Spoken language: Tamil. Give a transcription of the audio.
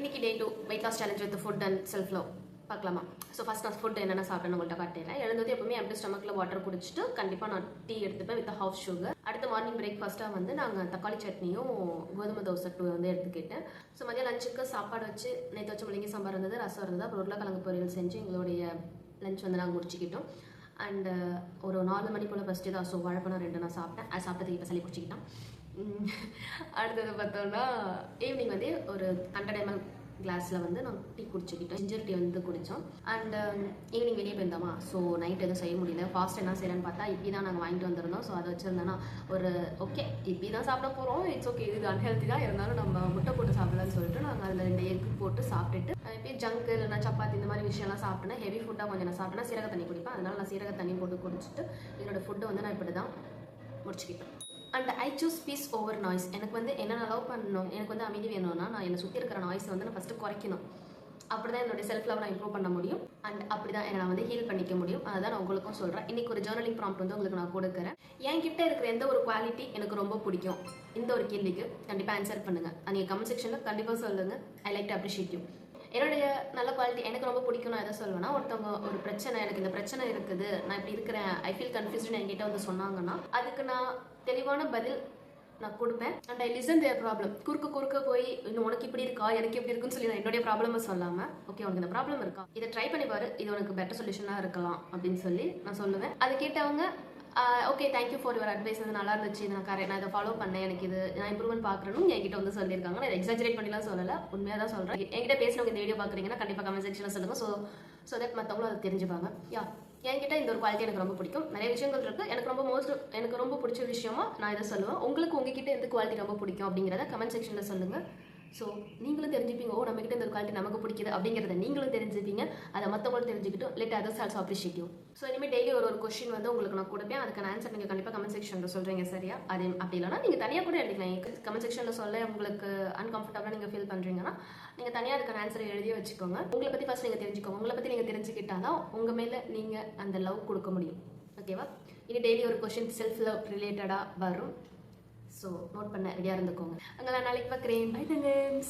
இன்னைக்கு day 2 weight loss challenge with food and self love பார்க்கலாமா? ஸோ ஃபஸ்ட் நான் ஃபுட் என்னென்ன சாப்பிட்டேன்னு உங்கள்கிட்ட காட்டினேன். எழுந்தது எப்பவுமே எம்டி ஸ்டமக்கில் வாட்டர் குடிச்சிட்டு கண்டிப்பாக நான் டீ எடுத்துப்பேன் வித் ஹாஃப் சுகர். அடுத்த மார்னிங் பிரேக்ஃபாஸ்ட்டாக வந்து நாங்கள் தக்காளி சட்னியும் கோதுமை தோசை வந்து எடுத்துக்கிட்டேன். ஸோ மதியம் லஞ்சுக்கு சாப்பாடு வச்சு நேற்று வச்சு முள்ளங்கி சாம்பார் இருந்தது, ரசம் இருந்தது, அப்புறம் உருளைக்கிழங்கு பொரியல் செஞ்சு எங்களுடைய லஞ்ச் வந்து நாங்கள் முடிச்சுக்கிட்டோம். அண்டு ஒரு 4 மணி போல் ஃபஸ்ட்டு தான். ஸோ வாழைப்பழம் 2 நான் சாப்பிட்டேன். அது சாப்பிட்டதுக்கு இப்போ சளி பிடிச்சிக்கிட்டேன். அடுத்தது பார்த்தோம்னா ஈவினிங் வந்து ஒரு 100 ml கிளாஸில் வந்து நான் டீ குடிச்சிக்கிட்டோம். ஜிஞ்சர் டீ வந்து குடித்தோம். அண்ட் ஈவினிங் வெளியே போயிருந்தோமா, ஸோ நைட் எதுவும் செய்ய முடியல. ஃபாஸ்ட் என்ன செய்யலான்னு பார்த்தா இப்படி தான் நாங்கள் வாங்கிட்டு வந்திருந்தோம். ஸோ அதை வச்சுருந்தேன்னா ஒரு ஓகே இப்படி தான் சாப்பிட போகிறோம், இட்ஸ் ஓகே, இது அன்ஹெல்த்தி தான் இருந்தாலும் நம்ம முட்டை போட்டு சாப்பிடலான்னு சொல்லிட்டு நாங்கள் அதில் 2 எக் போட்டு சாப்பிட்டுட்டு இப்போ ஜங்கு இல்லைனா சப்பாத்தி இந்த மாதிரி விஷயம்லாம் சாப்பிட்டேன்னா ஹெவி ஃபுட்டாக கொஞ்சம் நான் சாப்பிட்டேன்னா சீரக தண்ணி குடிப்பேன். அதனால நான் சீரக தண்ணி போட்டு குடிச்சிட்டு என்னோடய ஃபுட்டை வந்து நான் இப்படி தான் முடிச்சுக்கிட்டேன். And I choose peace over noise. எனக்கு வந்து என்ன லவ் பண்ணணும், எனக்கு வந்து அமைதி வேணும்னா நான் என்னை சுற்றி இருக்கிற நாய்ஸை வந்து நான் ஃபஸ்ட்டு குறைக்கணும். அப்படி தான் என்னுடைய செல்ஃப் லவ் நான் இம்ப்ரூவ் பண்ண முடியும். அண்ட் அப்படி தான் என்னை நான் வந்து ஹீல் பண்ணிக்க முடியும். அதுதான் நான் உங்களுக்கும் சொல்கிறேன். இன்றைக்கி ஒரு ஜேர்னலிங் ப்ராம்ப்ட் வந்து உங்களுக்கு நான் கொடுக்குறேன். என்கிட்ட இருக்கிற எந்த ஒரு குவாலிட்டி எனக்கு ரொம்ப பிடிக்கும், இந்த ஒரு கேள்விக்கு கண்டிப்பாக ஆன்சர் பண்ணுங்கள். நீங்கள் கமெண்ட் செக்ஷனில் கண்டிப்பாக சொல்லுங்கள். I like to appreciate you. என்னுடைய நல்ல குவாலிட்டி எனக்கு ரொம்ப பிடிக்கும். நான் எதை சொல்லுவேன்னா, ஒருத்தவங்க ஒரு பிரச்சனை, எனக்கு இந்த பிரச்சனை இருக்குது, நான் இப்படி இருக்கிறேன், ஐ ஃபீல் கன்ஃபியூஸ்டுன்னு என்கிட்ட வந்து சொன்னாங்கன்னா அதுக்கு நான் தெளிவான பதில் நான் கொடுப்பேன். And I listen there problem. குறுக்க போய் இன்னும் உனக்கு இப்படி இருக்கா, எனக்கு எப்படி இருக்குன்னு சொல்லி நான் என்னுடைய ப்ராப்ளமை சொல்லாமல், ஓகே உனக்கு இந்த ப்ராப்ளம் இருக்கா, இதை ட்ரை பண்ணி பாரு, இது உனக்கு பெட்டர் சொல்யூஷனாக இருக்கலாம் அப்படின்னு சொல்லி நான் சொல்லுவேன். அதை கேட்டவங்க okay thank you for your advice, இது நல்லா இருந்துச்சு, இது நான் இதை ஃபாலோ பண்ணேன், எனக்கு இது நான் இம்ப்ரூவ்மெண்ட் பார்க்குறேன்னு என்கிட்ட வந்து சொல்லியிருக்காங்க. நான் எக்ஸாஜரேட் பண்ணிலாம் சொல்லலை, உண்மையாக தான் சொல்கிறேன். என்கிட்ட பேசினவங்க இந்த வீடியோ பார்க்குறீங்கன்னா கண்டிப்பாக கமெண்ட் செக்ஷனில் சொல்லுங்கள். ஸோ தட் மற்றவங்களும் அதை தெரிஞ்சுப்பாங்க. என்கிட்ட இந்த ஒரு குவாலிட்டி எனக்கு ரொம்ப பிடிக்கும். நிறைய விஷயங்கள் இருக்குது. எனக்கு ரொம்ப பிடிச்ச விஷயமா நான் இதை சொல்லுவேன். உங்களுக்கு உங்ககிட்ட எந்த குவாலிட்டி ரொம்ப பிடிக்கும் அப்படிங்கிறத கமெண்ட் செக்ஷனில் சொல்லுங்கள். ஸோ நீங்களும் தெரிஞ்சுப்பீங்க, ஓ நம்மகிட்ட இந்த குவாலிட்டி நமக்கு பிடிக்குது அப்படிங்கிறத நீங்களும் தெரிஞ்சுப்பீங்க. அதை மற்றவங்களும் தெரிஞ்சுக்கிட்டோம். Let others also appreciate you. So இனிமேல் டெய்லி ஒரு கொஸ்டின் வந்து உங்களுக்கு நான் கொடுப்பேன். அதுக்கான ஆன்சர் நீங்கள் கண்டிப்பாக கமெண்ட் செக்ஷனில் சொல்கிறீங்க, சரியா? அதே அப்படி இல்லைனா நீங்கள் தனியாக கூட எழுதிக்கலாம். கமெண்ட் செக்ஷனில் சொல்ல உங்களுக்கு அன்கம்ஃபர்டபுளாக நீங்கள் ஃபீல் பண்ணுறீங்கன்னா நீங்கள் தனியாக அதுக்கான ஆன்சரை எழுதி வச்சுக்கோங்க. உங்களை பற்றி ஃபஸ்ட் நீங்கள் தெரிஞ்சுக்கோங்க. உங்களை பற்றி நீங்கள் தெரிஞ்சுக்கிட்டால் தான் உங்கள் மேலே நீங்கள் அந்த லவ் கொடுக்க முடியும். ஓகேவா? இனி டெய்லி ஒரு கொஸ்டின் செல்ஃப் லவ் ரிலேட்டடாக வரும். ஸோ நோட் பண்ண ரெடியாக இருந்துக்கோங்க. அங்கே நான் நாளைக்கு பார்க்குறேன். பை தங்கன்ஸ்.